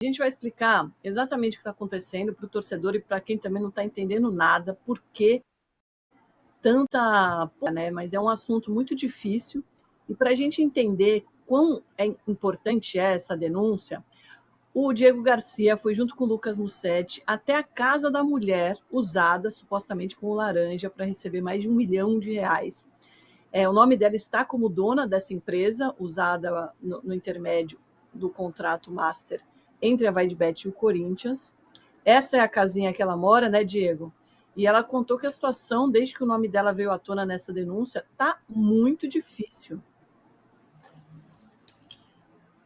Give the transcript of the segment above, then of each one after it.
A gente vai explicar exatamente o que está acontecendo para o torcedor e para quem também não está entendendo nada, por que tanta, né? Mas é um assunto muito difícil. E para a gente entender quão importante é essa denúncia, o Diego Garcia foi junto com o Lucas Mussetti até a casa da mulher usada supostamente como laranja para receber mais de R$ 1 milhão. O nome dela está como dona dessa empresa usada no intermédio do contrato master entre a Vaidbet e o Corinthians. Essa é a casinha que ela mora, né, Diego? E ela contou que a situação, desde que o nome dela veio à tona nessa denúncia, tá muito difícil.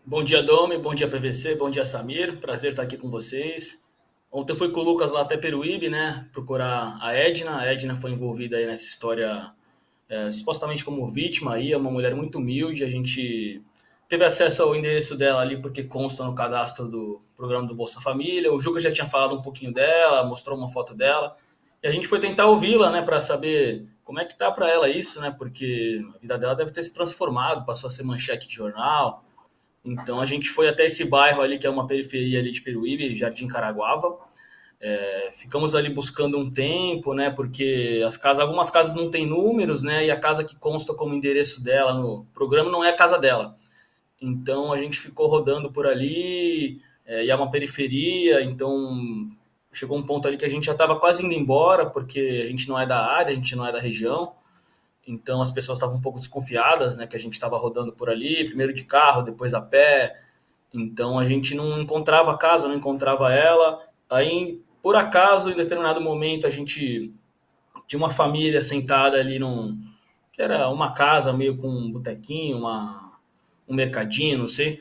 Bom dia, Domi, bom dia, PVC, bom dia, Samir, prazer estar aqui com vocês. Ontem eu fui com o Lucas lá até Peruíbe, né, procurar a Edna foi envolvida aí nessa história, supostamente como vítima aí, é uma mulher muito humilde, a gente teve acesso ao endereço dela ali porque consta no cadastro do programa do Bolsa Família, o Juca já tinha falado um pouquinho dela, mostrou uma foto dela, e a gente foi tentar ouvi-la, né, para saber como é que tá para ela isso, né, porque a vida dela deve ter se transformado, passou a ser manchete de jornal. Então a gente foi até esse bairro ali, que é uma periferia ali de Peruíbe, Jardim Caraguava. Ficamos ali buscando um tempo, né? Porque algumas casas não têm números, né? E a casa que consta como endereço dela no programa não é a casa dela. Então a gente ficou rodando por ali, e é uma periferia, então chegou um ponto ali que a gente já estava quase indo embora, porque a gente não é da área, a gente não é da região. Então as pessoas estavam um pouco desconfiadas, né, que a gente estava rodando por ali, primeiro de carro, depois a pé. Então a gente não encontrava a casa, não encontrava ela. Aí, por acaso, em determinado momento, a gente tinha uma família sentada ali que era uma casa meio com um botequinho, um mercadinho, não sei.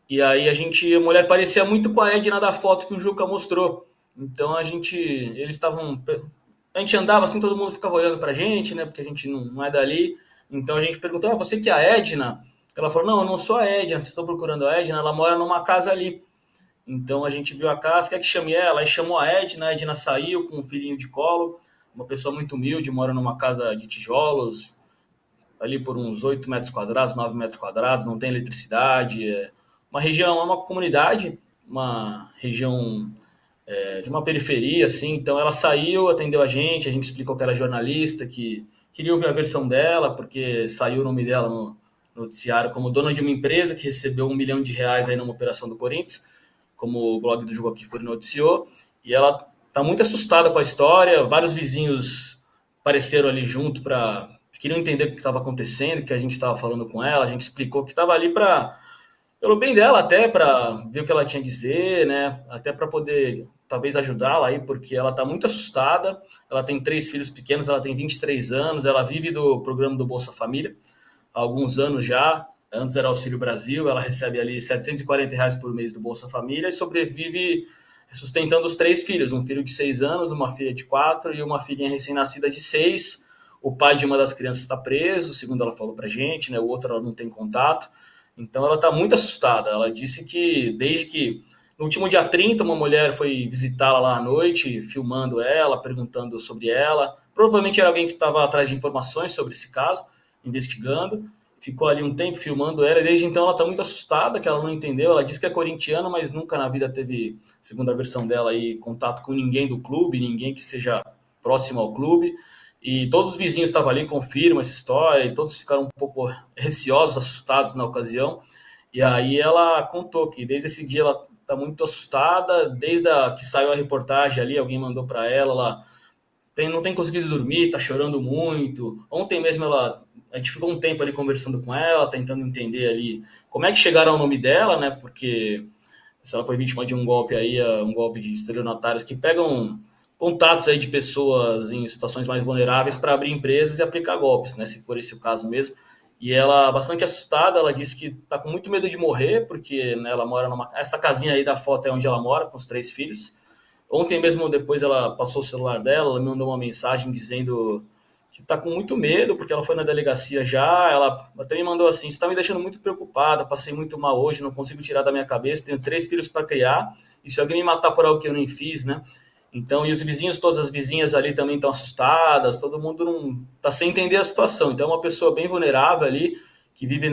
E aí a mulher parecia muito com a Edna da foto que o Juca mostrou. Então eles estavam, a gente andava assim, todo mundo ficava olhando pra gente, né? Porque a gente não é dali. Então a gente perguntou, você que é a Edna? Ela falou, não, eu não sou a Edna, vocês estão procurando a Edna, ela mora numa casa ali. Então a gente viu a casa, quer que chame ela? Aí chamou a Edna saiu com um filhinho de colo, uma pessoa muito humilde, mora numa casa de tijolos, ali por uns 8 metros quadrados, 9 metros quadrados, não tem eletricidade, uma região, é uma comunidade, uma região de uma periferia, assim. Então ela saiu, atendeu a gente explicou que era jornalista, que queria ouvir a versão dela, porque saiu o nome dela no noticiário como dona de uma empresa que recebeu R$ 1 milhão aí numa operação do Corinthians, como o blog do Jogo Aqui foi noticiou, e ela tá muito assustada com a história, vários vizinhos apareceram ali junto para queriam entender o que estava acontecendo, que a gente estava falando com ela, a gente explicou que estava ali para pelo bem dela, até para ver o que ela tinha a dizer, né? Até para poder talvez ajudá-la aí, porque ela está muito assustada. Ela tem 3 filhos pequenos, ela tem 23 anos, ela vive do programa do Bolsa Família há alguns anos já. Antes era Auxílio Brasil, ela recebe ali R$ 740 por mês do Bolsa Família e sobrevive sustentando os 3 filhos, um filho de 6 anos, uma filha de 4 e uma filhinha recém-nascida de 6. O pai de uma das crianças está preso, segundo ela falou pra gente, né? O outro ela não tem contato. Então ela está muito assustada. Ela disse que desde que no último dia 30 uma mulher foi visitá-la lá à noite, filmando ela, perguntando sobre ela. Provavelmente era alguém que estava atrás de informações sobre esse caso, investigando. Ficou ali um tempo filmando ela e desde então ela está muito assustada, que ela não entendeu. Ela disse que é corintiana, mas nunca na vida teve, segundo a versão dela, aí, contato com ninguém do clube, ninguém que seja próximo ao clube. E todos os vizinhos estavam ali, confirmam essa história, e todos ficaram um pouco receosos, assustados na ocasião. E aí ela contou que desde esse dia ela está muito assustada, desde que saiu a reportagem ali, alguém mandou para ela não tem conseguido dormir, está chorando muito. Ontem mesmo a gente ficou um tempo ali conversando com ela, tentando entender ali como é que chegaram ao nome dela, né? Porque se ela foi vítima de um golpe aí, um golpe de estelionatários que pegam contatos aí de pessoas em situações mais vulneráveis para abrir empresas e aplicar golpes, né? Se for esse o caso mesmo. E ela, bastante assustada, ela disse que está com muito medo de morrer, porque né, ela mora essa casinha aí da foto é onde ela mora, com os 3 filhos. Ontem mesmo, depois ela passou o celular dela, ela me mandou uma mensagem dizendo que está com muito medo, porque ela foi na delegacia já, ela até me mandou assim, isso está me deixando muito preocupada, passei muito mal hoje, não consigo tirar da minha cabeça, tenho 3 filhos para criar, e se alguém me matar por algo que eu nem fiz, né? Então, e os vizinhos, todas as vizinhas ali também estão assustadas, todo mundo não está sem entender a situação. Então, é uma pessoa bem vulnerável ali, que vive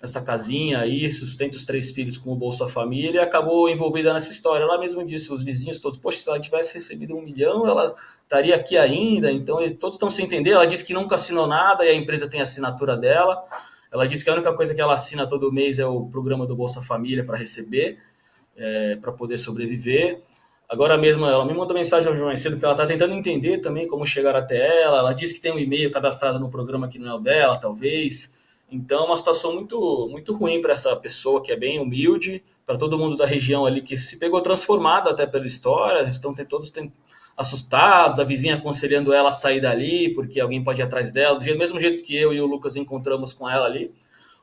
essa casinha aí, sustenta os 3 filhos com o Bolsa Família e acabou envolvida nessa história. Ela mesma disse, os vizinhos todos, poxa, se ela tivesse recebido 1 milhão, ela estaria aqui ainda. Então, todos estão sem entender. Ela disse que nunca assinou nada e a empresa tem a assinatura dela. Ela disse que a única coisa que ela assina todo mês é o programa do Bolsa Família para receber, para poder sobreviver. Agora mesmo, ela me mandou mensagem hoje mais cedo que ela está tentando entender também como chegar até ela. Ela disse que tem um e-mail cadastrado no programa que não é o dela, talvez. Então, é uma situação muito, muito ruim para essa pessoa que é bem humilde, para todo mundo da região ali que se pegou transformado até pela história. Estão todos assustados, a vizinha aconselhando ela a sair dali, porque alguém pode ir atrás dela, do mesmo jeito que eu e o Lucas encontramos com ela ali.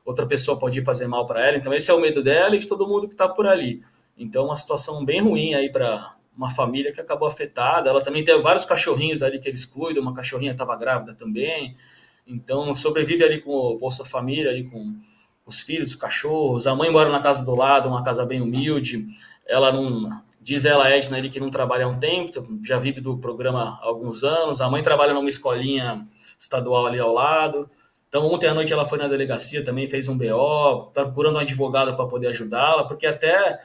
Outra pessoa pode ir fazer mal para ela. Então, esse é o medo dela e de todo mundo que está por ali. Então, uma situação bem ruim aí para uma família que acabou afetada. Ela também tem vários cachorrinhos ali que eles cuidam, uma cachorrinha estava grávida também. Então, sobrevive ali com o Bolsa Família, ali com os filhos, os cachorros. A mãe mora na casa do lado, uma casa bem humilde. Ela não... Diz ela, Edna, ali, que não trabalha há um tempo, já vive do programa há alguns anos. A mãe trabalha numa escolinha estadual ali ao lado. Então, ontem à noite ela foi na delegacia também, fez um BO, está procurando um advogado para poder ajudá-la, porque até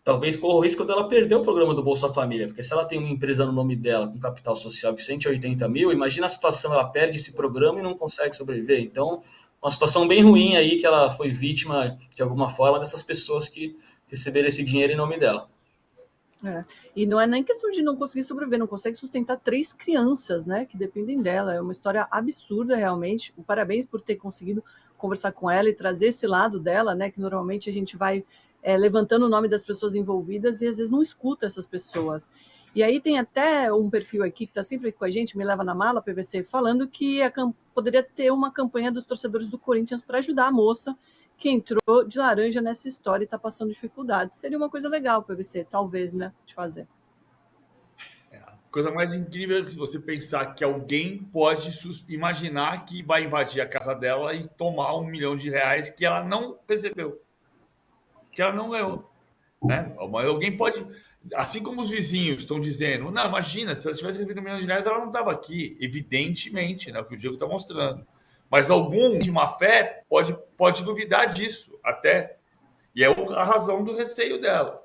talvez corra o risco dela perder o programa do Bolsa Família, porque se ela tem uma empresa no nome dela com capital social de 180 mil, imagina a situação, ela perde esse programa e não consegue sobreviver. Então, uma situação bem ruim aí que ela foi vítima, de alguma forma, dessas pessoas que receberam esse dinheiro em nome dela. E não é nem questão de não conseguir sobreviver, não consegue sustentar 3 crianças, né, que dependem dela. É uma história absurda, realmente. Parabéns por ter conseguido conversar com ela e trazer esse lado dela, né, que normalmente a gente vai levantando o nome das pessoas envolvidas e às vezes não escuta essas pessoas. E aí tem até um perfil aqui que está sempre com a gente, Me Leva na Mala, PVC, falando que poderia ter uma campanha dos torcedores do Corinthians para ajudar a moça que entrou de laranja nessa história e está passando dificuldades. Seria uma coisa legal, PVC, talvez, né, de fazer. A coisa mais incrível é se você pensar que alguém pode imaginar que vai invadir a casa dela e tomar R$1 milhão que ela não recebeu, que ela não ganhou, né? Alguém pode, assim como os vizinhos estão dizendo, não, imagina, se ela tivesse recebido R$1 milhão, ela não estava aqui, evidentemente, né, o que o Diego está mostrando. Mas algum de má fé pode duvidar disso até. E é a razão do receio dela.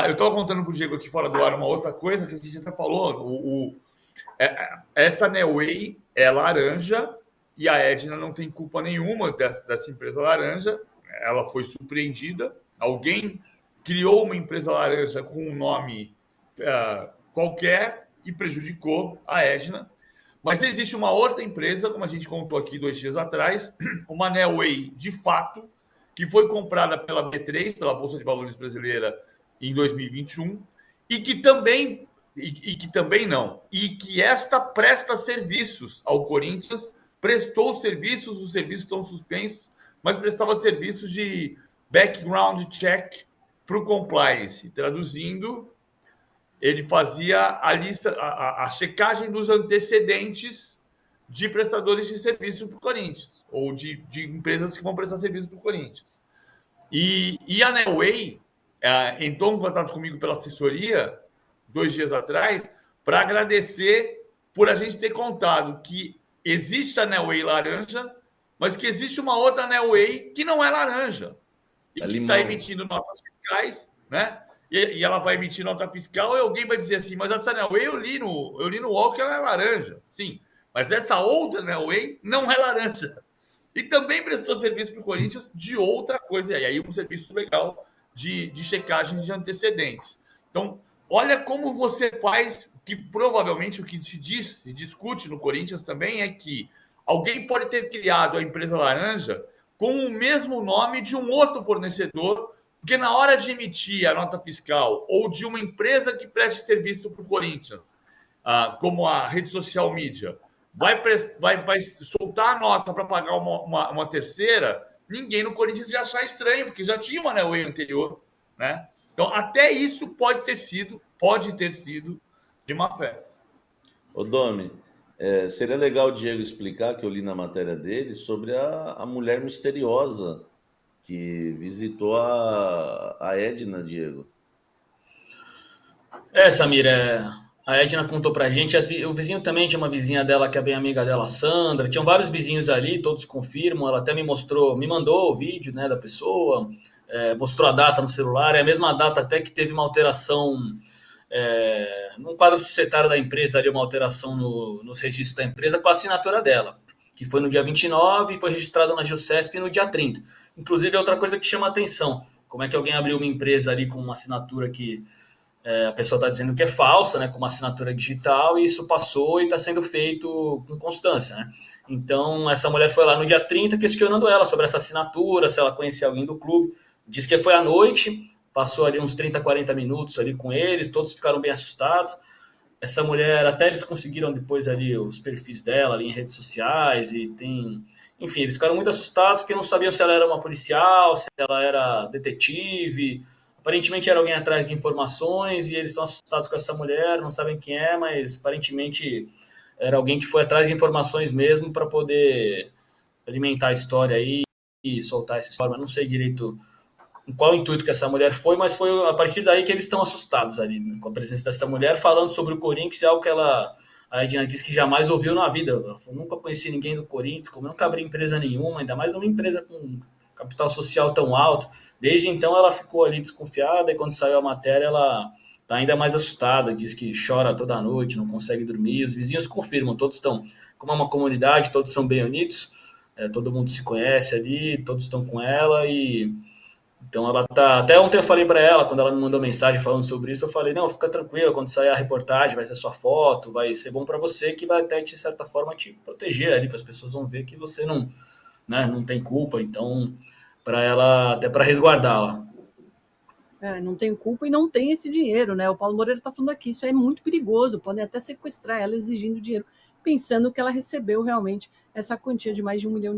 Eu estava contando para o Diego aqui fora do ar uma outra coisa que a gente até falou. Essa Neoway é laranja e a Edna não tem culpa nenhuma dessa empresa laranja. Ela foi surpreendida. Alguém criou uma empresa laranja com um nome qualquer e prejudicou a Edna. Mas existe uma outra empresa, como a gente contou aqui 2 dias atrás, uma Neoway de fato, que foi comprada pela B3, pela Bolsa de Valores brasileira, em 2021, e que esta presta serviços ao Corinthians, prestou serviços, os serviços estão suspensos, mas prestava serviços de background check para o compliance. Traduzindo, ele fazia a lista, a checagem dos antecedentes de prestadores de serviço para o Corinthians, ou de empresas que vão prestar serviço para o Corinthians. E a Neoway entrou em contato comigo pela assessoria 2 dias atrás para agradecer por a gente ter contado que existe a Neoway laranja, mas que existe uma outra Neoway que não é laranja e que está emitindo notas fiscais, né? E ela vai emitir nota fiscal e alguém vai dizer assim, mas essa Neoway eu li no UOL que ela é laranja. Sim, mas essa outra Neoway não é laranja. E também prestou serviço para o Corinthians de outra coisa. E aí um serviço legal de checagem de antecedentes. Então, olha como você faz, que provavelmente o que se discute no Corinthians também é que alguém pode ter criado a empresa laranja com o mesmo nome de um outro fornecedor, porque na hora de emitir a nota fiscal ou de uma empresa que preste serviço para o Corinthians, como a rede social mídia, vai soltar a nota para pagar uma terceira, ninguém no Corinthians já achar estranho, porque já tinha uma Neoway anterior, né? Então, até isso pode ter sido de má fé. Ô, Domi, seria legal o Diego explicar, que eu li na matéria dele, sobre a mulher misteriosa que visitou a Edna, Diego. Samir, A Edna contou pra gente, o vizinho também tinha uma vizinha dela que é bem amiga dela, Sandra. Tinham vários vizinhos ali, todos confirmam. Ela até me mandou o vídeo, né, da pessoa, mostrou a data no celular. É a mesma data até que teve uma alteração no quadro societário da empresa, ali, uma alteração nos registros da empresa com a assinatura dela, que foi no dia 29 e foi registrado na Giussesp no dia 30. Inclusive, é outra coisa que chama atenção. Como é que alguém abriu uma empresa ali com uma assinatura que a pessoa está dizendo que é falsa, né, com uma assinatura digital, e isso passou e está sendo feito com constância, né? Então, essa mulher foi lá no dia 30 questionando ela sobre essa assinatura, se ela conhecia alguém do clube. Diz que foi à noite, passou ali uns 30, 40 minutos ali com eles, todos ficaram bem assustados. Essa mulher, até eles conseguiram depois ali os perfis dela ali em redes sociais e tem... Enfim, eles ficaram muito assustados porque não sabiam se ela era uma policial, se ela era detetive. Aparentemente era alguém atrás de informações e eles estão assustados com essa mulher, não sabem quem é, mas aparentemente era alguém que foi atrás de informações mesmo para poder alimentar a história aí e soltar essa história. Não sei direito em qual intuito que essa mulher foi, mas foi a partir daí que eles estão assustados ali, né, com a presença dessa mulher, falando sobre o Corinthians, algo que a Edna disse que jamais ouviu na vida. Ela falou, nunca conheci ninguém do Corinthians, como nunca abri empresa nenhuma, ainda mais uma empresa com capital social tão alto. Desde então ela ficou ali desconfiada e quando saiu a matéria ela está ainda mais assustada, diz que chora toda noite, não consegue dormir. Os vizinhos confirmam, todos estão, como é uma comunidade, todos são bem unidos, todo mundo se conhece ali, todos estão com ela e então ela tá. Até ontem eu falei para ela, quando ela me mandou mensagem falando sobre isso, eu falei, não, fica tranquila, quando sair a reportagem, vai ser sua foto, vai ser bom para você, que vai até de certa forma te proteger ali, para as pessoas vão ver que você não, né, não tem culpa, então para ela, até para resguardá-la. Não tem culpa e não tem esse dinheiro, né? O Paulo Moreira está falando aqui, isso é muito perigoso, podem até sequestrar ela exigindo dinheiro, pensando que ela recebeu realmente essa quantia de mais de R$1 milhão.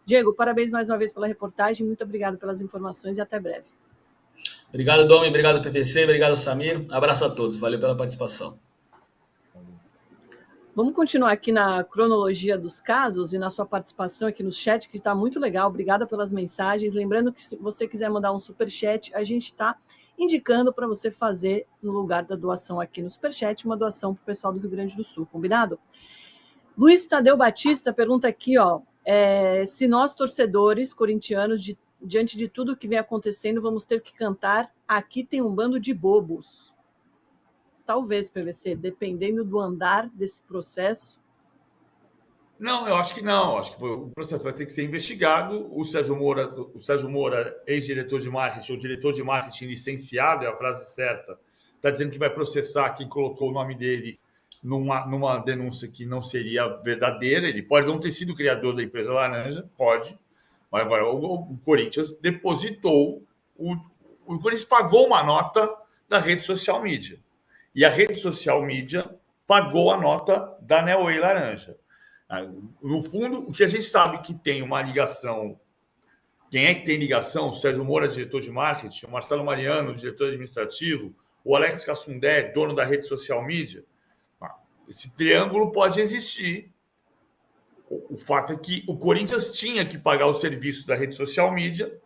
Diego, parabéns mais uma vez pela reportagem, muito obrigado pelas informações e até breve. Obrigado, Domi, obrigado, PVC, obrigado, Samir. Abraço a todos, valeu pela participação. Vamos continuar aqui na cronologia dos casos e na sua participação aqui no chat, que está muito legal. Obrigada pelas mensagens. Lembrando que se você quiser mandar um superchat, a gente está indicando para você fazer, no lugar da doação aqui no superchat, uma doação para o pessoal do Rio Grande do Sul. Combinado? Luiz Tadeu Batista pergunta aqui, se nós, torcedores corintianos, diante de tudo que vem acontecendo, vamos ter que cantar Aqui Tem um Bando de Bobos. Talvez, PVC, dependendo do andar desse processo. Não, eu acho que não. Acho que o processo vai ter que ser investigado. O Sérgio Moura, ex-diretor de marketing, ou diretor de marketing licenciado, é a frase certa, está dizendo que vai processar quem colocou o nome dele numa denúncia que não seria verdadeira. Ele pode não ter sido o criador da empresa Laranja, pode, mas agora o Corinthians depositou, o Corinthians pagou uma nota da rede social mídia. E a rede social mídia pagou a nota da Neoway Laranja. No fundo, o que a gente sabe que tem uma ligação. Quem é que tem ligação? O Sérgio Moura, diretor de marketing, o Marcelo Mariano, diretor administrativo, o Alex Cassundé, dono da rede social mídia. Esse triângulo pode existir. O fato é que o Corinthians tinha que pagar o serviço da rede social mídia,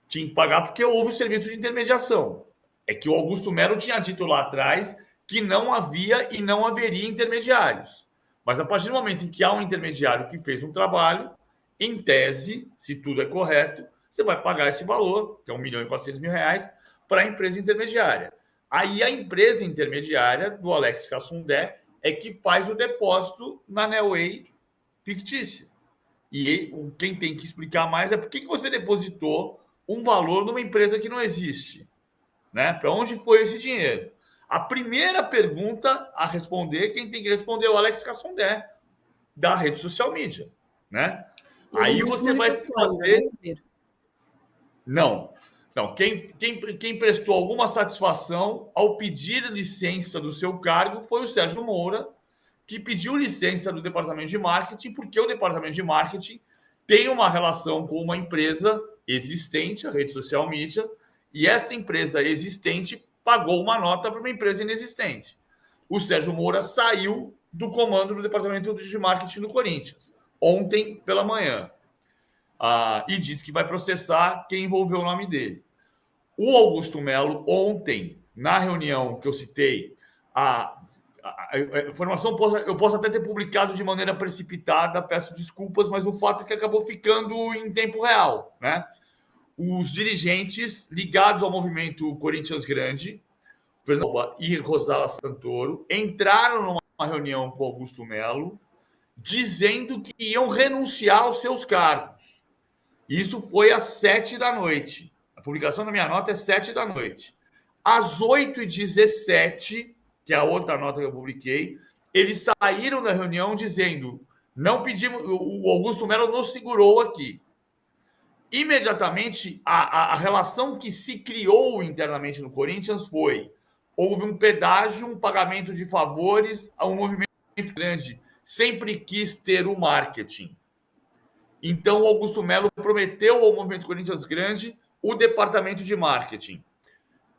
tinha que pagar porque houve o serviço de intermediação. É que o Augusto Melo tinha dito lá atrás que não havia e não haveria intermediários. Mas a partir do momento em que há um intermediário que fez um trabalho, em tese, se tudo é correto, você vai pagar esse valor, que é R$1.400.000, para a empresa intermediária. Aí a empresa intermediária do Alex Cassundé é que faz o depósito na Neoway fictícia. E quem tem que explicar mais é por que você depositou um valor numa empresa que não existe. Né? Para onde foi esse dinheiro? A primeira pergunta a responder, quem tem que responder é o Alex Cassundé, da rede social mídia. Né? Aí você vai fazer... Não. Quem prestou alguma satisfação ao pedir licença do seu cargo foi o Sérgio Moura, que pediu licença do departamento de marketing, porque o departamento de marketing tem uma relação com uma empresa existente, a rede social mídia, e essa empresa existente pagou uma nota para uma empresa inexistente. O Sérgio Moura saiu do comando do departamento de marketing do Corinthians, ontem pela manhã, e disse que vai processar quem envolveu o nome dele. O Augusto Melo, ontem, na reunião que eu citei, a informação eu posso até ter publicado de maneira precipitada, peço desculpas, mas o fato é que acabou ficando em tempo real, né? Os dirigentes ligados ao movimento Corinthians Grande, Fernando e Rosala Santoro, entraram numa reunião com Augusto Melo, dizendo que iam renunciar aos seus cargos. Isso foi às 7 da noite. A publicação da minha nota é 7 da noite. Às 8h17, que é a outra nota que eu publiquei, eles saíram da reunião dizendo: não pedimos, o Augusto Melo nos segurou aqui. Imediatamente, a relação que se criou internamente no Corinthians foi: houve um pedágio, um pagamento de favores a um movimento grande. Sempre quis ter o marketing. Então, o Augusto Melo prometeu ao movimento Corinthians Grande o departamento de marketing.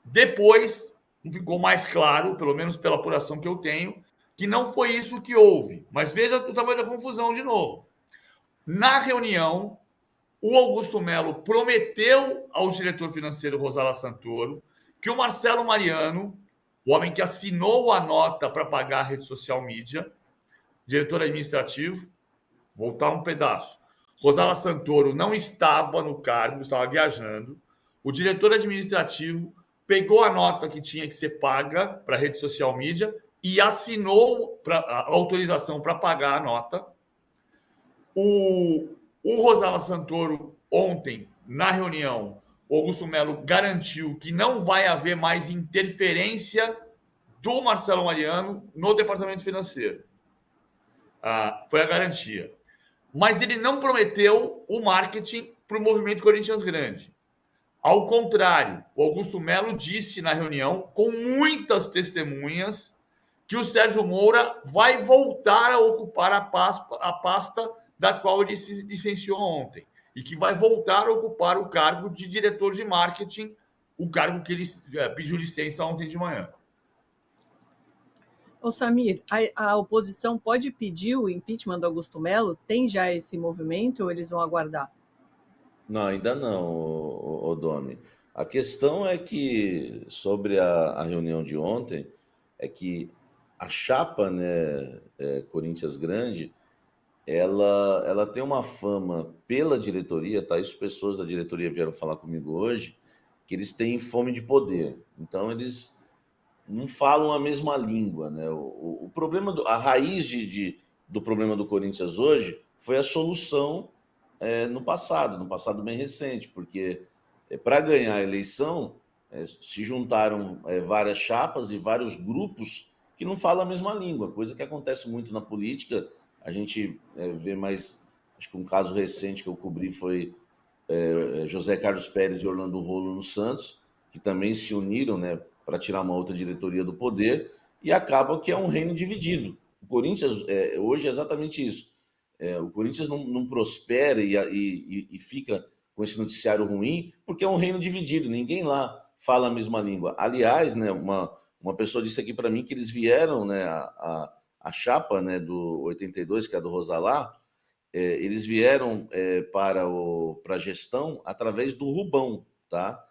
Depois, ficou mais claro, pelo menos pela apuração que eu tenho, que não foi isso que houve. Mas veja o tamanho da confusão de novo. Na reunião, o Augusto Melo prometeu ao diretor financeiro Rosala Santoro que o Marcelo Mariano, o homem que assinou a nota para pagar a rede social mídia, diretor administrativo, voltar um pedaço. Rosala Santoro não estava no cargo, estava viajando. O diretor administrativo pegou a nota que tinha que ser paga para a rede social mídia e assinou a autorização para pagar a nota. O Rosala Santoro, ontem, na reunião, o Augusto Melo garantiu que não vai haver mais interferência do Marcelo Mariano no departamento financeiro. Foi a garantia. Mas ele não prometeu o marketing para o movimento Corinthians Grande. Ao contrário, o Augusto Melo disse na reunião, com muitas testemunhas, que o Sérgio Moura vai voltar a ocupar a pasta da qual ele se licenciou ontem, e que vai voltar a ocupar o cargo de diretor de marketing, o cargo que ele pediu licença ontem de manhã. Ô Samir, a oposição pode pedir o impeachment do Augusto Melo? Tem já esse movimento ou eles vão aguardar? Não, ainda não, ô Domi. A questão é que, sobre a reunião de ontem, é que a chapa, né, Corinthians Grande, ela tem uma fama pela diretoria, tá? Isso pessoas da diretoria vieram falar comigo hoje, que eles têm fome de poder. Então, eles não falam a mesma língua, né? O problema, a raiz do problema do Corinthians hoje foi a solução no passado bem recente, porque para ganhar a eleição se juntaram várias chapas e vários grupos que não falam a mesma língua, coisa que acontece muito na política. A gente vê mais, acho que um caso recente que eu cobri foi José Carlos Pérez e Orlando Rolo no Santos, que também se uniram, né, para tirar uma outra diretoria do poder, e acaba que é um reino dividido. O Corinthians hoje é exatamente isso. O Corinthians não prospera e fica com esse noticiário ruim, porque é um reino dividido, ninguém lá fala a mesma língua. Aliás, né, uma pessoa disse aqui para mim que eles vieram, né, a chapa, né, do 82, que é do Rosalá, eles vieram para a gestão através do Rubão, tá?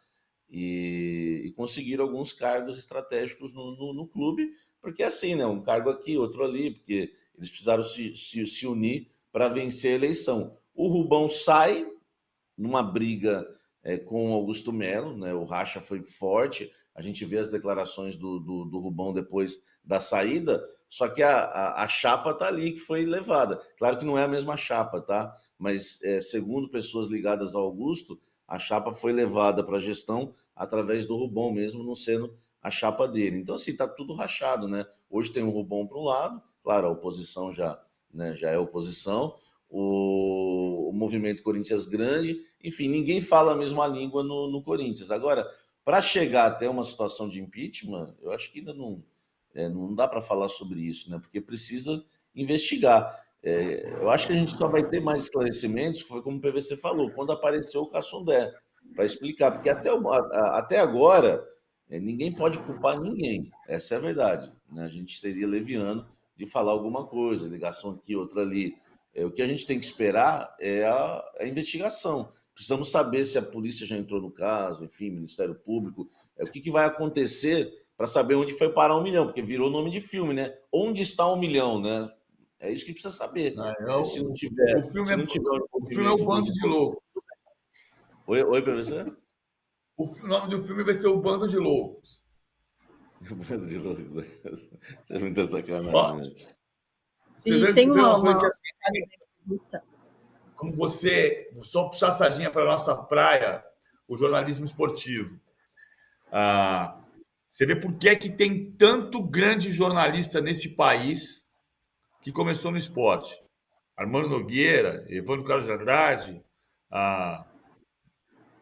E conseguiram alguns cargos estratégicos no clube, porque assim, né, um cargo aqui, outro ali, porque eles precisaram se unir para vencer a eleição. O Rubão sai numa briga com o Augusto Melo, né? O racha foi forte, a gente vê as declarações do Rubão depois da saída, só que a chapa está ali, que foi levada. Claro que não é a mesma chapa, tá? Mas segundo pessoas ligadas ao Augusto, a chapa foi levada para a gestão através do Rubão, mesmo não sendo a chapa dele. Então, assim, está tudo rachado, né? Hoje tem o Rubão para um lado, claro, a oposição já é oposição, o movimento Corinthians Grande, enfim, ninguém fala a mesma língua no Corinthians. Agora, para chegar até uma situação de impeachment, eu acho que ainda não dá para falar sobre isso, né? Porque precisa investigar. Eu acho que a gente só vai ter mais esclarecimentos, que foi como o PVC falou, quando apareceu o Cassundé, para explicar, porque até agora ninguém pode culpar ninguém, essa é a verdade, né? A gente seria leviano de falar alguma coisa, ligação aqui, outra ali. O que a gente tem que esperar é a investigação. Precisamos saber se a polícia já entrou no caso, enfim, Ministério Público, o que vai acontecer para saber onde foi parar 1 milhão, porque virou nome de filme, né? Onde está 1 milhão, né? É isso que precisa saber. Se não tiver, o filme se não tiver um o filme é o Bando de Loucos. Oi, professor? O nome do filme vai ser O Bando de Loucos. O Bando de Loucos. Isso é muita sacanagem. Ó, Né? E tem uma coisa que assim, como você, só puxar a sardinha para a nossa praia, o jornalismo esportivo. Você vê por que é que tem tanto grande jornalista nesse país que começou no esporte. Armando Nogueira, Evandro Carlos de Andrade,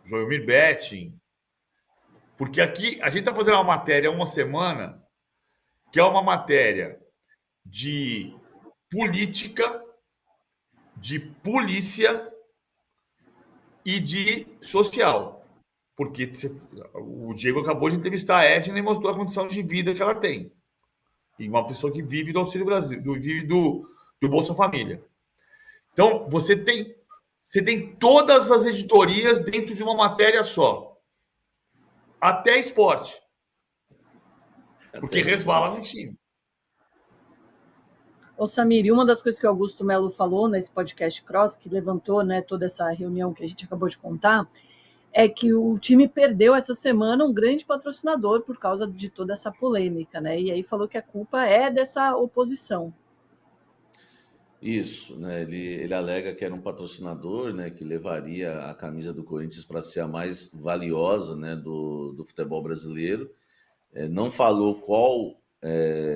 Joelmir Betting. Porque aqui a gente está fazendo uma matéria há uma semana, que é uma matéria de política, de polícia e de social. Porque o Diego acabou de entrevistar a Edna e mostrou a condição de vida que ela tem. E uma pessoa que vive do Auxílio Brasil, vive do Bolsa Família. Então, você tem todas as editorias dentro de uma matéria só. Até esporte. Porque resvala no time. Ô Samir, e uma das coisas que o Augusto Melo falou nesse podcast Cross, que levantou, né, toda essa reunião que a gente acabou de contar, é que o time perdeu essa semana um grande patrocinador por causa de toda essa polêmica, né? E aí falou que a culpa é dessa oposição. Isso, né? Ele alega que era um patrocinador, né, que levaria a camisa do Corinthians para ser a mais valiosa, né, do futebol brasileiro. Não falou qual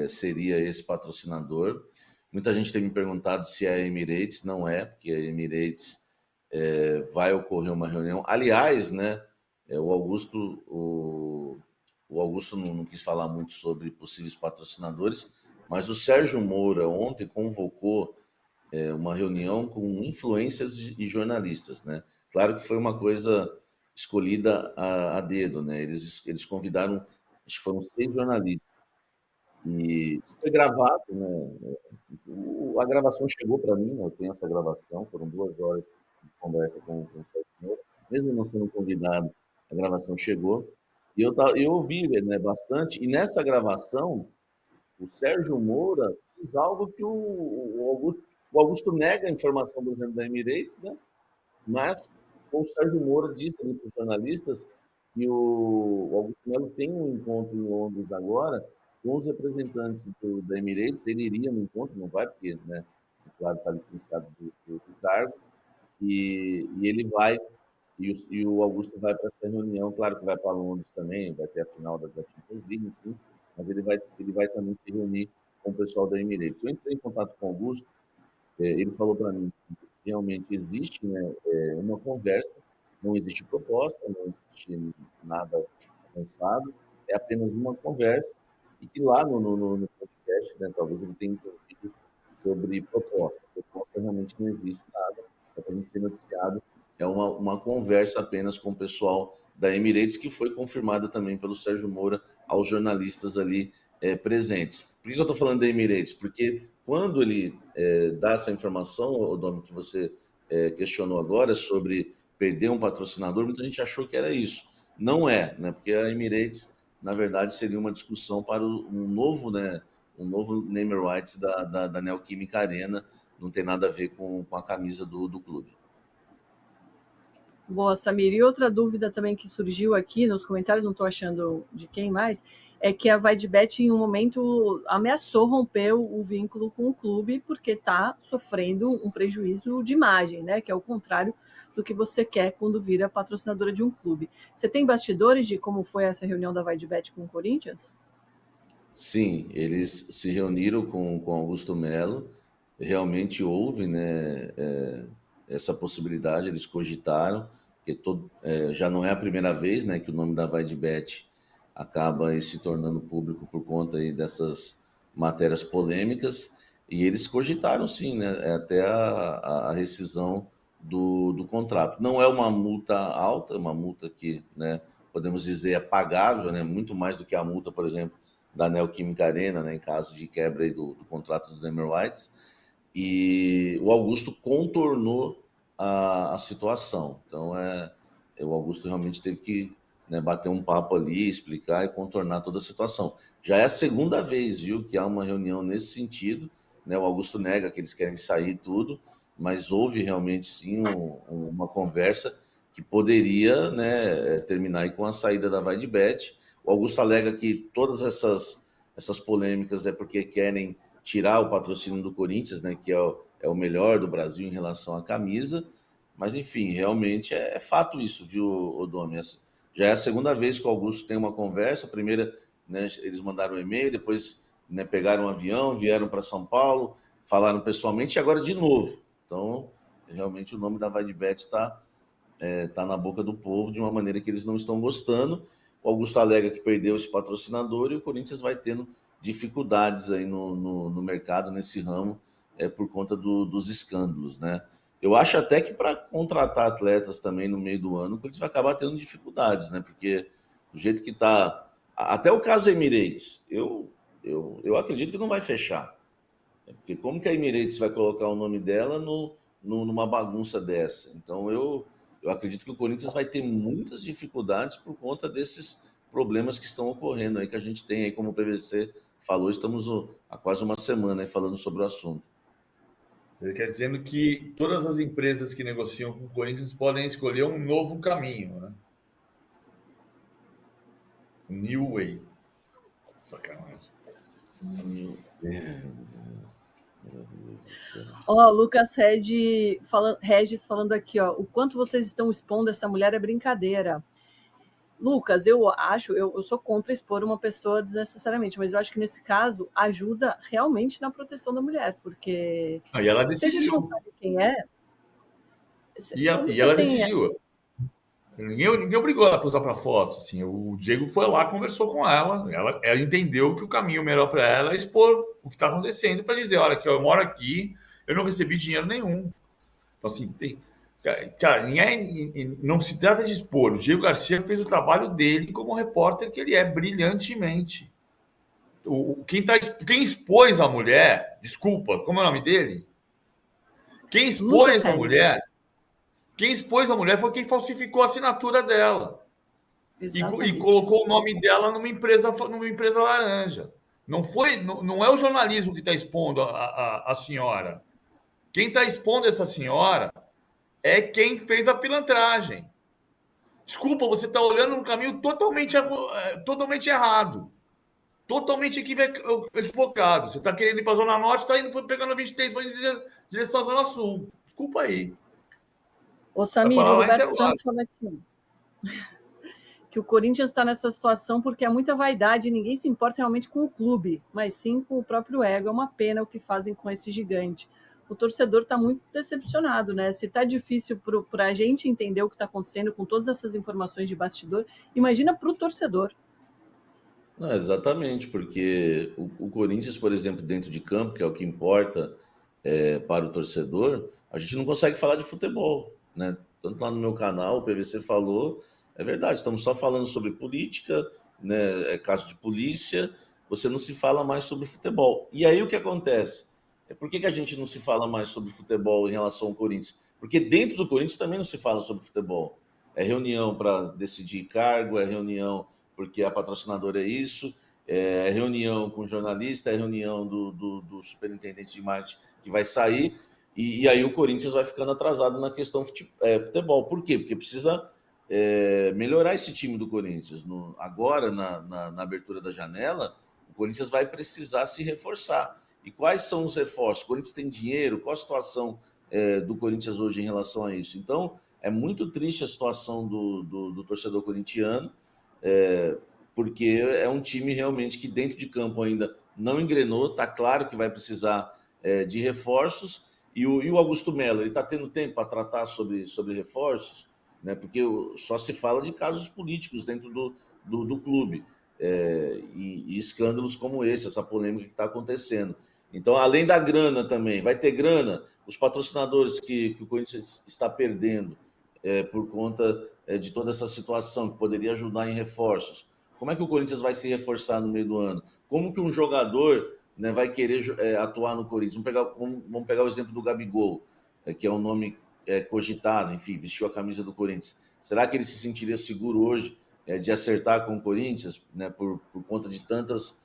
seria esse patrocinador. Muita gente tem me perguntado se é a Emirates. Não é, porque a Emirates vai ocorrer uma reunião. Aliás, né, o Augusto não quis falar muito sobre possíveis patrocinadores, mas o Sérgio Moura ontem convocou uma reunião com influencers e jornalistas, né? Claro que foi uma coisa escolhida a dedo, né? Eles convidaram, acho que foram 6 jornalistas. E isso foi gravado, né? A gravação chegou para mim, né? Eu tenho essa gravação, foram 2 horas de conversa com o Sérgio Moura. Mesmo não sendo convidado, a gravação chegou. E eu ouvi, né, bastante, e nessa gravação, o Sérgio Moura diz algo que o Augusto nega a informação, por exemplo, da Emirates, né? Mas o Sérgio Moura disse ali para os jornalistas que o Augusto Melo tem um encontro em Londres agora com os representantes da Emirates. Ele iria no encontro, não vai, porque, né, é claro, está licenciado do cargo, e ele vai, e o Augusto vai para essa reunião. Claro que vai para Londres também, vai ter a final da Champions League, enfim, mas ele vai também se reunir com o pessoal da Emirates. Eu entrei em contato com o Augusto, ele falou para mim que realmente existe, né, uma conversa, não existe proposta, não existe nada avançado, é apenas uma conversa, e que lá no podcast, né, talvez ele tenha entendido sobre proposta. Proposta realmente não existe nada, é para a gente ter noticiado, é uma conversa apenas com o pessoal da Emirates, que foi confirmada também pelo Sérgio Moura aos jornalistas ali presentes. Por que eu estou falando da Emirates? Porque quando ele dá essa informação, Domi, que você questionou agora, sobre perder um patrocinador, muita gente achou que era isso. Não é, né? Porque a Emirates, na verdade, seria uma discussão para um novo name rights da Neoquímica Arena, não tem nada a ver com a camisa do clube. Boa, Samir. E outra dúvida também que surgiu aqui nos comentários, não estou achando de quem mais, é que a VaidBet em um momento ameaçou romper o vínculo com o clube porque está sofrendo um prejuízo de imagem, né? Que é o contrário do que você quer quando vira patrocinadora de um clube. Você tem bastidores de como foi essa reunião da VaidBet com o Corinthians? Sim, eles se reuniram com Augusto Melo, realmente houve, né, essa possibilidade, eles cogitaram, porque já não é a primeira vez, né, que o nome da VaidBet acaba se tornando público por conta aí dessas matérias polêmicas, e eles cogitaram sim, né, até a rescisão do contrato. Não é uma multa alta, é uma multa que, né, podemos dizer, é pagável, né, muito mais do que a multa, por exemplo, da Neoquímica Arena, né, em caso de quebra aí do contrato do Name Rights, e o Augusto contornou a situação. Então, o Augusto realmente teve que né, bater um papo ali, explicar e contornar toda a situação. Já é a segunda vez, viu, que há uma reunião nesse sentido, né? O Augusto nega que eles querem sair e tudo, mas houve realmente sim uma conversa que poderia, né, terminar aí com a saída da Vaidbet. O Augusto alega que todas essas polêmicas é porque querem tirar o patrocínio do Corinthians, né, que é o melhor do Brasil em relação à camisa, mas enfim, realmente é fato isso, viu, Odomi? Já é a segunda vez que o Augusto tem uma conversa. A primeira, né, eles mandaram um e-mail, depois, né, pegaram um avião, vieram para São Paulo, falaram pessoalmente e agora de novo. Então, realmente o nome da Vaidbet está na boca do povo de uma maneira que eles não estão gostando. O Augusto alega que perdeu esse patrocinador e o Corinthians vai tendo dificuldades aí no mercado, nesse ramo, por conta dos escândalos, né? Eu acho até que para contratar atletas também no meio do ano, o Corinthians vai acabar tendo dificuldades, né? Porque do jeito que está. Até o caso Emirates, eu acredito que não vai fechar. Porque como que a Emirates vai colocar o nome dela numa bagunça dessa? Então eu acredito que o Corinthians vai ter muitas dificuldades por conta desses problemas que estão ocorrendo aí, que a gente tem aí, como o PVC falou, estamos há quase uma semana aí falando sobre o assunto. Ele quer dizendo que todas as empresas que negociam com o Corinthians podem escolher um novo caminho, né? New Way. Sacanagem. Meu Deus. Ó, Lucas Regis falando aqui, ó, o quanto vocês estão expondo essa mulher é brincadeira. Lucas, eu sou contra expor uma pessoa desnecessariamente, mas eu acho que nesse caso ajuda realmente na proteção da mulher, porque Aí ela se a gente não decidiu. sabe quem é, E quando você ela tem. decidiu. Ninguém obrigou ela a posar para foto. Assim, o Diego foi lá, conversou com ela entendeu que o caminho melhor para ela é expor o que está acontecendo para dizer: olha, que eu moro aqui, eu não recebi dinheiro nenhum. Então, assim, cara, não se trata de expor. O Diego Garcia fez o trabalho dele como repórter que ele é brilhantemente. Quem expôs a mulher, desculpa, como é o nome dele? Quem Lucas expôs a Regis. mulher Quem expôs a mulher foi quem falsificou a assinatura dela e Exatamente. colocou o nome dela numa empresa laranja. Não é o jornalismo que está expondo a senhora. Quem está expondo essa senhora é quem fez a pilantragem. Desculpa, você está olhando um caminho totalmente errado. Totalmente equivocado. Você está querendo ir para a Zona Norte, está indo pegando a 23 para direção à Zona Sul. Desculpa aí. Ô, Vai Samir, parar o lá em Roberto Interlagos. Santos fala aqui que o Corinthians está nessa situação porque há muita vaidade e ninguém se importa realmente com o clube, mas sim com o próprio ego. É uma pena o que fazem com esse gigante. O torcedor está muito decepcionado, né? Se está difícil para a gente entender o que está acontecendo com todas essas informações de bastidor, imagina para o torcedor. Não, exatamente, porque o Corinthians, por exemplo, dentro de campo, que é o que importa para o torcedor, a gente não consegue falar de futebol, né? Tanto lá no meu canal, o PVC falou, é verdade, estamos só falando sobre política, né? É caso de polícia, você não se fala mais sobre futebol. E aí o que acontece? Por que a gente não se fala mais sobre futebol em relação ao Corinthians? Porque dentro do Corinthians também não se fala sobre futebol. É reunião para decidir cargo, é reunião porque a patrocinadora é isso, é reunião com o jornalista, é reunião do superintendente de marketing que vai sair, e aí o Corinthians vai ficando atrasado na questão futebol. Por quê? Porque precisa melhorar esse time do Corinthians. Agora, na abertura da janela, o Corinthians vai precisar se reforçar. E quais são os reforços? O Corinthians tem dinheiro? Qual a situação do Corinthians hoje em relação a isso? Então, é muito triste a situação do torcedor corintiano, porque é um time realmente que dentro de campo ainda não engrenou, está claro que vai precisar de reforços, e o Augusto Melo, ele está tendo tempo para tratar sobre reforços, né? Porque só se fala de casos políticos dentro do clube, e escândalos como esse, essa polêmica que está acontecendo. Então, além da grana também, vai ter grana, os patrocinadores que o Corinthians está perdendo, por conta de toda essa situação, que poderia ajudar em reforços. Como é que o Corinthians vai se reforçar no meio do ano? Como que um jogador, né, vai querer atuar no Corinthians? Vamos pegar o exemplo do Gabigol, que é um nome cogitado, enfim, vestiu a camisa do Corinthians. Será que ele se sentiria seguro hoje de acertar com o Corinthians, né, por conta de tantas,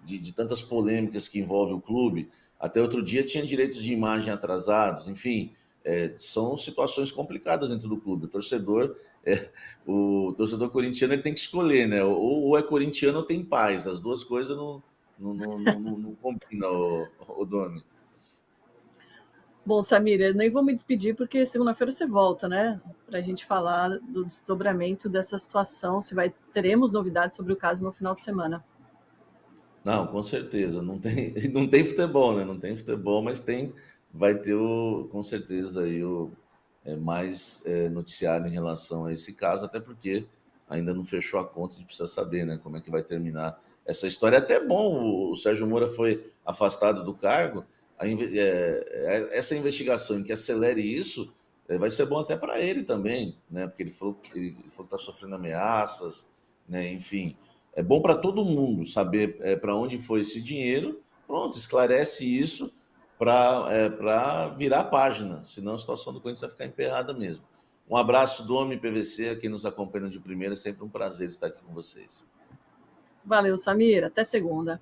de tantas polêmicas que envolvem o clube. Até outro dia tinha direitos de imagem atrasados, enfim, são situações complicadas dentro do clube. O torcedor corintiano ele tem que escolher, né? Ou é corintiano ou tem paz. As duas coisas não combinam, o Domi. Bom, Samir, eu nem vou me despedir porque segunda-feira você volta, né? Para a gente falar do desdobramento dessa situação, se teremos novidades sobre o caso no final de semana. Não, com certeza. Não tem futebol, né? Não tem futebol, mas vai ter com certeza aí mais noticiário em relação a esse caso, até porque ainda não fechou a conta, a gente precisa saber, né, como é que vai terminar essa história. É até bom, o Sérgio Moura foi afastado do cargo, essa investigação em que acelere isso vai ser bom até para ele também, né, porque ele falou que está sofrendo ameaças, né, enfim. É bom para todo mundo saber para onde foi esse dinheiro. Pronto, esclarece isso para virar a página, senão a situação do Corinthians vai ficar emperrada mesmo. Um abraço do Homem PVC, a quem nos acompanha de primeira, é sempre um prazer estar aqui com vocês. Valeu, Samir, até segunda.